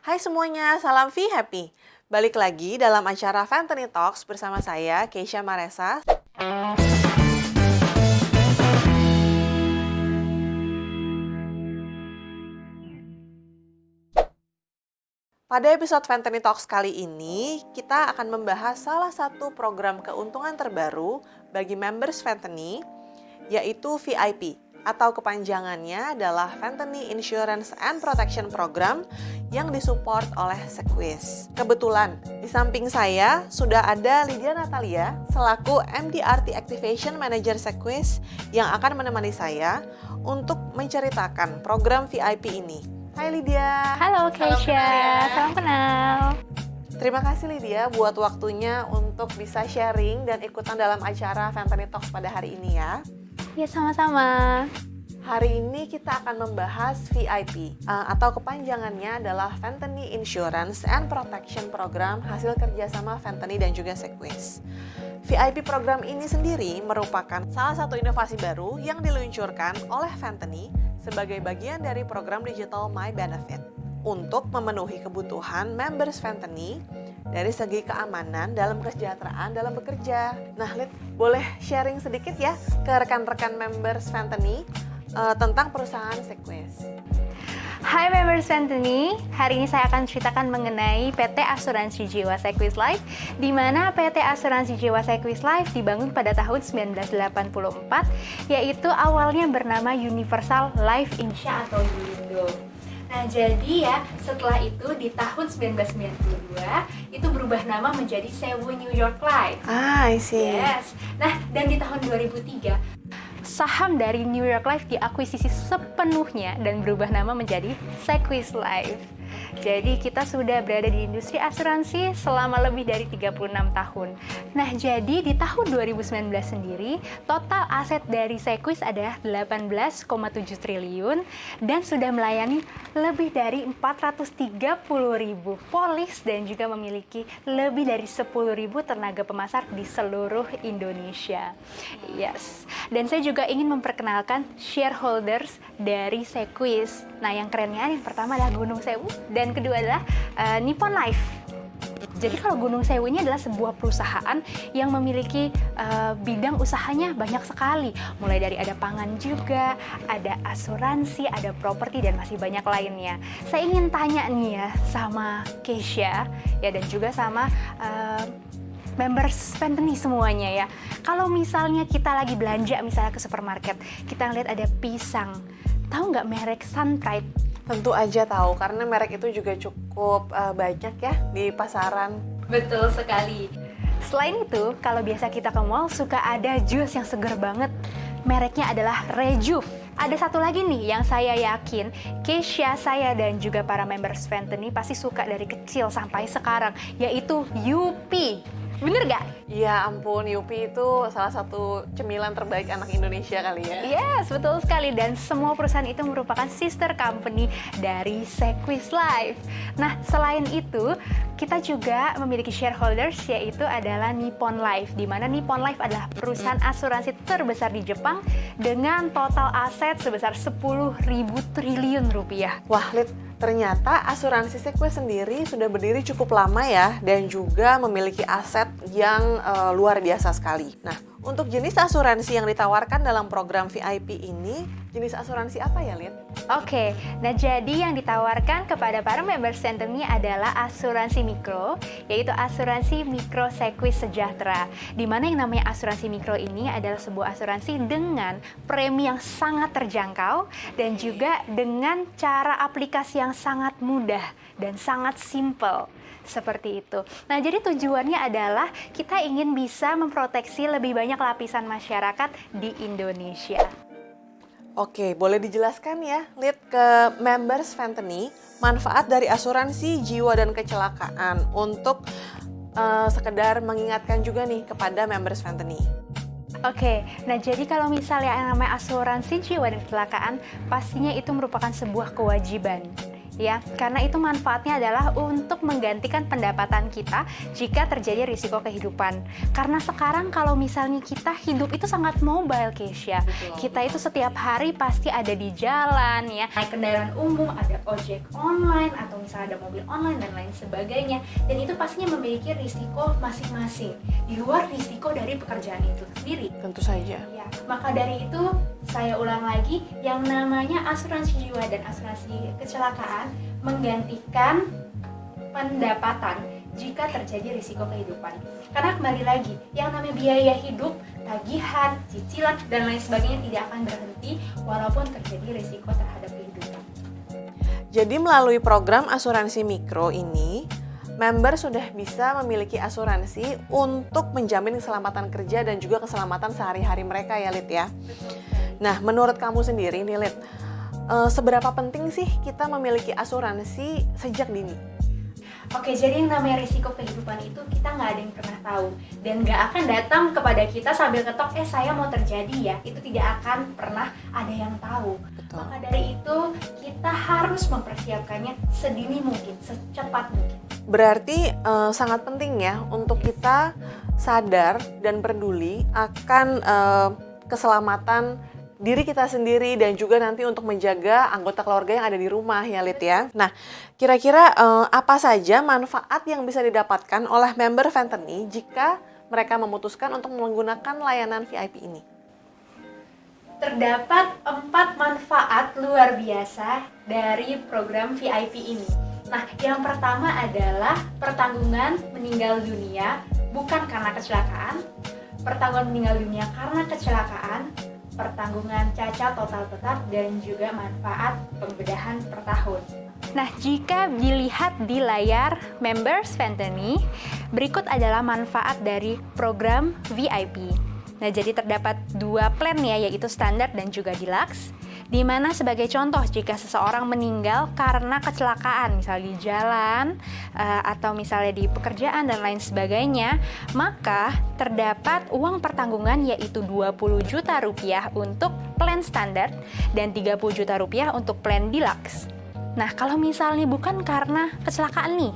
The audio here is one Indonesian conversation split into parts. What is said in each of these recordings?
Hai semuanya, salam V Happy. Balik lagi dalam acara Ventani Talks bersama saya, Keisha Maresa. Pada episode Ventani Talks kali ini, kita akan membahas salah satu program keuntungan terbaru bagi members Ventani, yaitu VIP, atau kepanjangannya adalah Ventani Insurance and Protection Program yang disupport oleh Sequis. Kebetulan, di samping saya sudah ada Lydia Natalia selaku MDRT Activation Manager Sequis yang akan menemani saya untuk menceritakan program VIP ini. Hai Lydia. Halo Keisha, salam kenal. Terima kasih Lydia buat waktunya untuk bisa sharing dan ikutan dalam acara Ventani Talks pada hari ini ya. Ya sama-sama. Hari ini kita akan membahas VIP atau kepanjangannya adalah Ventani Insurance and Protection Program hasil kerjasama Ventani dan juga Sequis. VIP program ini sendiri merupakan salah satu inovasi baru yang diluncurkan oleh Ventani sebagai bagian dari program digital My Benefit untuk memenuhi kebutuhan members Ventani dari segi keamanan dalam kesejahteraan dalam bekerja. Nah, Lid, boleh sharing sedikit ya ke rekan-rekan members Ventani tentang perusahaan Sequis. Hai members Ventani, hari ini saya akan ceritakan mengenai PT Asuransi Jiwa Sequis Life, di mana PT Asuransi Jiwa Sequis Life dibangun pada tahun 1984, yaitu awalnya bernama Universal Life Insurance atau ULINDO. Nah, jadi ya, setelah itu di tahun 1992 itu berubah nama menjadi Sewu New York Life. I see. Yes. Nah, dan di tahun 2003 saham dari New York Life diakuisisi sepenuhnya dan berubah nama menjadi Sequis Life. Jadi kita sudah berada di industri asuransi selama lebih dari 36 tahun. Nah, jadi di tahun 2019 sendiri, total aset dari Sequis adalah 18,7 triliun dan sudah melayani lebih dari 430.000 polis dan juga memiliki lebih dari 10.000 tenaga pemasar di seluruh Indonesia. Yes. Dan saya juga ingin memperkenalkan shareholders dari Sequis. Nah, yang kerennya yang pertama adalah Gunung Sewu dan kedua adalah Nippon Life. Jadi kalau Gunung Sewu ini adalah sebuah perusahaan yang memiliki bidang usahanya banyak sekali. Mulai dari ada pangan juga, ada asuransi, ada properti, dan masih banyak lainnya. Saya ingin tanya nih ya sama Keisha ya dan juga sama members Ventani semuanya ya. Kalau misalnya kita lagi belanja misalnya ke supermarket, kita ngeliat ada pisang. Tahu nggak merek Sunpride? Tentu aja tahu, karena merek itu juga cukup banyak ya di pasaran. Betul sekali. Selain itu, kalau biasa kita ke mall suka ada jus yang seger banget. Mereknya adalah Rejuve. Ada satu lagi nih yang saya yakin Keisha, saya, dan juga para members Ventani pasti suka dari kecil sampai sekarang, yaitu Yupi. Bener gak? Ya ampun, Yupi itu salah satu cemilan terbaik anak Indonesia kali ya. Yes, betul sekali. Dan semua perusahaan itu merupakan sister company dari Sequis Life. Nah, selain itu, kita juga memiliki shareholders, yaitu adalah Nippon Life, di mana Nippon Life adalah perusahaan asuransi terbesar di Jepang dengan total aset sebesar 10.000 triliun rupiah. Wah, Lid, ternyata asuransi Sequis sendiri sudah berdiri cukup lama ya, dan juga memiliki aset yang luar biasa sekali. Nah, untuk jenis asuransi yang ditawarkan dalam program VIP ini, jenis asuransi apa ya, Lid? Oke, nah jadi yang ditawarkan kepada para members Ventani adalah asuransi mikro, yaitu asuransi mikro Sequis Sejahtera. Di mana yang namanya asuransi mikro ini adalah sebuah asuransi dengan premi yang sangat terjangkau dan juga dengan cara aplikasi yang sangat mudah dan sangat simple. Seperti itu. Nah, jadi tujuannya adalah kita ingin bisa memproteksi lebih banyak lapisan masyarakat di Indonesia. Oke, boleh dijelaskan ya, Lid, ke members Ventani manfaat dari asuransi jiwa dan kecelakaan untuk sekedar mengingatkan juga nih kepada members Ventani. Oke, nah jadi kalau misalnya yang namanya asuransi jiwa dan kecelakaan, pastinya itu merupakan sebuah kewajiban. ya, karena itu manfaatnya adalah untuk menggantikan pendapatan kita jika terjadi risiko kehidupan. Karena sekarang kalau misalnya kita hidup itu sangat mobile, Keisha. Kita itu setiap hari pasti ada di jalan, ya, naik kendaraan umum, ada ojek online atau misalnya ada mobil online dan lain sebagainya. Dan itu pastinya memiliki risiko masing-masing di luar risiko dari pekerjaan itu sendiri. Tentu saja. Ya, maka dari itu saya ulang lagi, yang namanya asuransi jiwa dan asuransi kecelakaan menggantikan pendapatan jika terjadi risiko kehidupan. Karena kembali lagi, yang namanya biaya hidup, tagihan, cicilan, dan lain sebagainya tidak akan berhenti walaupun terjadi risiko terhadap kehidupan. Jadi melalui program asuransi mikro ini, member sudah bisa memiliki asuransi untuk menjamin keselamatan kerja dan juga keselamatan sehari-hari mereka ya, Lid ya. Nah, menurut kamu sendiri nih, Lid, seberapa penting sih kita memiliki asuransi sejak dini? Oke, jadi yang namanya risiko kehidupan itu kita nggak ada yang pernah tahu dan nggak akan datang kepada kita sambil ketok, saya mau terjadi ya. Itu tidak akan pernah ada yang tahu. Betul. Maka dari itu kita harus mempersiapkannya sedini mungkin, secepat mungkin. Berarti sangat penting ya untuk kita sadar dan peduli akan keselamatan diri kita sendiri dan juga nanti untuk menjaga anggota keluarga yang ada di rumah ya, Lid ya. Nah, kira-kira apa saja manfaat yang bisa didapatkan oleh member Fentany jika mereka memutuskan untuk menggunakan layanan VIP ini? Terdapat 4 manfaat luar biasa dari program VIP ini. Nah, yang pertama adalah pertanggungan meninggal dunia bukan karena kecelakaan, pertanggungan meninggal dunia karena kecelakaan, pertanggungan cacat total tetap, dan juga manfaat pembedahan per tahun. Nah, jika dilihat di layar Members Fentany, berikut adalah manfaat dari program VIP. Nah, jadi terdapat 2 plan ya, yaitu standar dan juga deluxe. Di mana sebagai contoh jika seseorang meninggal karena kecelakaan, misalnya di jalan atau misalnya di pekerjaan dan lain sebagainya, maka terdapat uang pertanggungan yaitu 20 juta rupiah untuk plan standar dan 30 juta rupiah untuk plan deluxe. Nah, kalau misalnya bukan karena kecelakaan nih,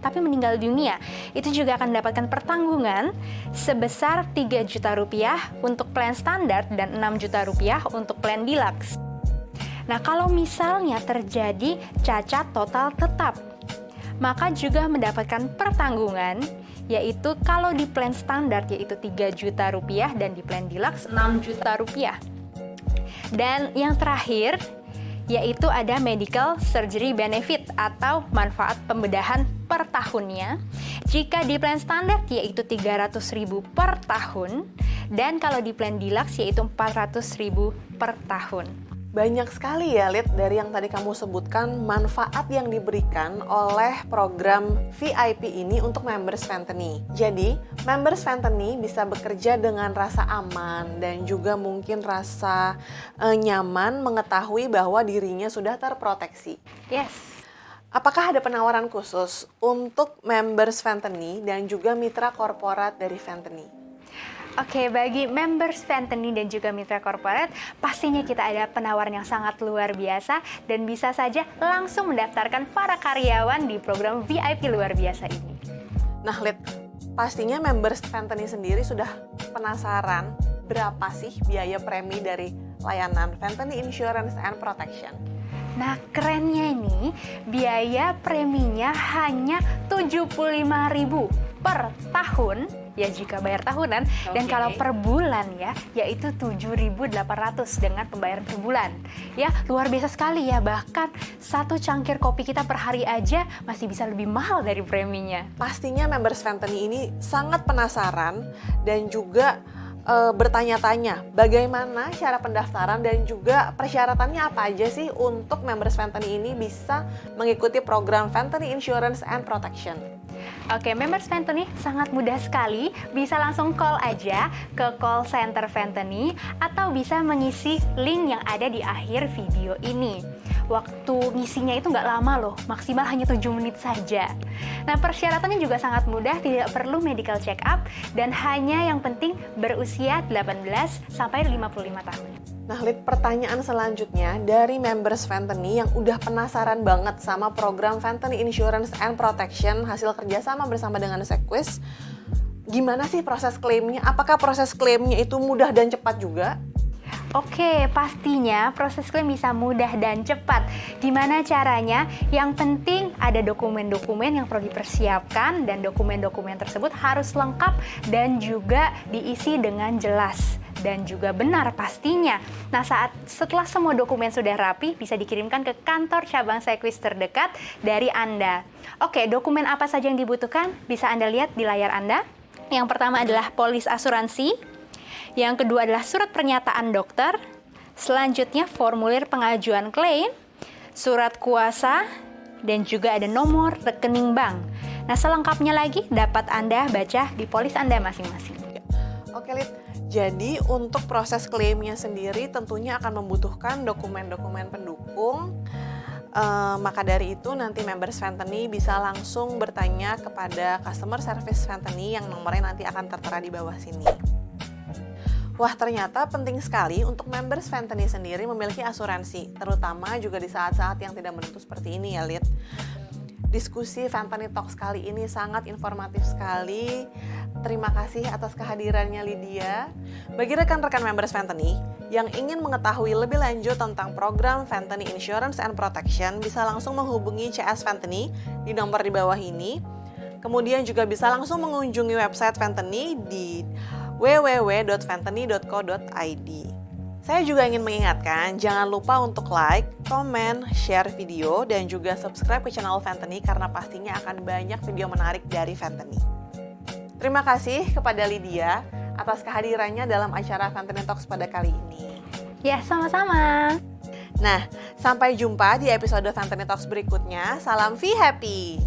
tapi meninggal dunia, itu juga akan mendapatkan pertanggungan sebesar 3 juta rupiah untuk plan standar dan 6 juta rupiah untuk plan deluxe. Nah, kalau misalnya terjadi cacat total tetap, maka juga mendapatkan pertanggungan, yaitu kalau di plan standar yaitu 3 juta rupiah dan di plan deluxe 6 juta rupiah. Dan yang terakhir, yaitu ada medical surgery benefit atau manfaat pembedahan per tahunnya. Jika di plan standar yaitu 300.000 per tahun, dan kalau di plan deluxe yaitu 400.000 per tahun. Banyak sekali ya, Lid, dari yang tadi kamu sebutkan manfaat yang diberikan oleh program VIP ini untuk Members Fentany. Jadi, Members Fentany bisa bekerja dengan rasa aman dan juga mungkin rasa nyaman mengetahui bahwa dirinya sudah terproteksi. Yes. Apakah ada penawaran khusus untuk Members Fentany dan juga mitra korporat dari Fentany? Oke, bagi Members Fentany dan juga mitra korporat, pastinya kita ada penawaran yang sangat luar biasa dan bisa saja langsung mendaftarkan para karyawan di program VIP luar biasa ini. Nah, Lid, pastinya Members Fentany sendiri sudah penasaran berapa sih biaya premi dari layanan Fentany Insurance and Protection? Nah, kerennya ini, biaya preminya hanya 75.000 per tahun, ya jika bayar tahunan, dan kalau per bulan ya, yaitu 7.800 dengan pembayaran per bulan. Ya, luar biasa sekali ya, bahkan satu cangkir kopi kita per hari aja masih bisa lebih mahal dari preminya. Pastinya Members Fentany ini sangat penasaran dan juga bertanya-tanya bagaimana cara pendaftaran dan juga persyaratannya apa aja sih untuk Members Fentany ini bisa mengikuti program Fentany Insurance and Protection. Oke, Members Fentany sangat mudah sekali, bisa langsung call aja ke call center Fentany atau bisa mengisi link yang ada di akhir video ini. waktu ngisinya itu nggak lama loh, maksimal hanya 7 menit saja. Nah, persyaratannya juga sangat mudah, tidak perlu medical check up, dan hanya yang penting berusia 18 sampai 55 tahun. Nah, Lid, pertanyaan selanjutnya dari members Fantany yang udah penasaran banget sama program Fantany Insurance and Protection hasil kerjasama bersama dengan Sequis. Gimana sih proses klaimnya? Apakah proses klaimnya itu mudah dan cepat juga? Oke, pastinya proses klaim bisa mudah dan cepat. Gimana caranya? Yang penting ada dokumen-dokumen yang perlu dipersiapkan, dan dokumen-dokumen tersebut harus lengkap dan juga diisi dengan jelas dan juga benar pastinya. Nah, setelah semua dokumen sudah rapi, bisa dikirimkan ke kantor cabang Sequis terdekat dari Anda. Oke, dokumen apa saja yang dibutuhkan? Bisa Anda lihat di layar Anda. Yang pertama adalah polis asuransi. Yang kedua adalah surat pernyataan dokter. Selanjutnya formulir pengajuan klaim, surat kuasa, dan juga ada nomor rekening bank. Nah, selengkapnya lagi dapat Anda baca di polis Anda masing-masing. Oke, Lid. Jadi untuk proses klaimnya sendiri tentunya akan membutuhkan dokumen-dokumen pendukung. Maka dari itu nanti members Fantany bisa langsung bertanya kepada customer service Fantany yang nomornya nanti akan tertera di bawah sini. Wah, ternyata penting sekali untuk members Fantany sendiri memiliki asuransi, terutama juga di saat-saat yang tidak menentu seperti ini ya, Lid. Diskusi Fantany Talks kali ini sangat informatif sekali. Terima kasih atas kehadirannya Lydia. Bagi rekan-rekan members Fantany yang ingin mengetahui lebih lanjut tentang program Fantany Insurance and Protection, bisa langsung menghubungi CS Fantany di nomor di bawah ini. Kemudian juga bisa langsung mengunjungi website Fantany di www.fantany.co.id. Saya juga ingin mengingatkan, jangan lupa untuk like, komen, share video, dan juga subscribe ke channel Fantany karena pastinya akan banyak video menarik dari Fantany. Terima kasih kepada Lydia atas kehadirannya dalam acara Fantany Talks pada kali ini. Ya, sama-sama. Nah, sampai jumpa di episode Fantany Talks berikutnya. Salam Fee Happy!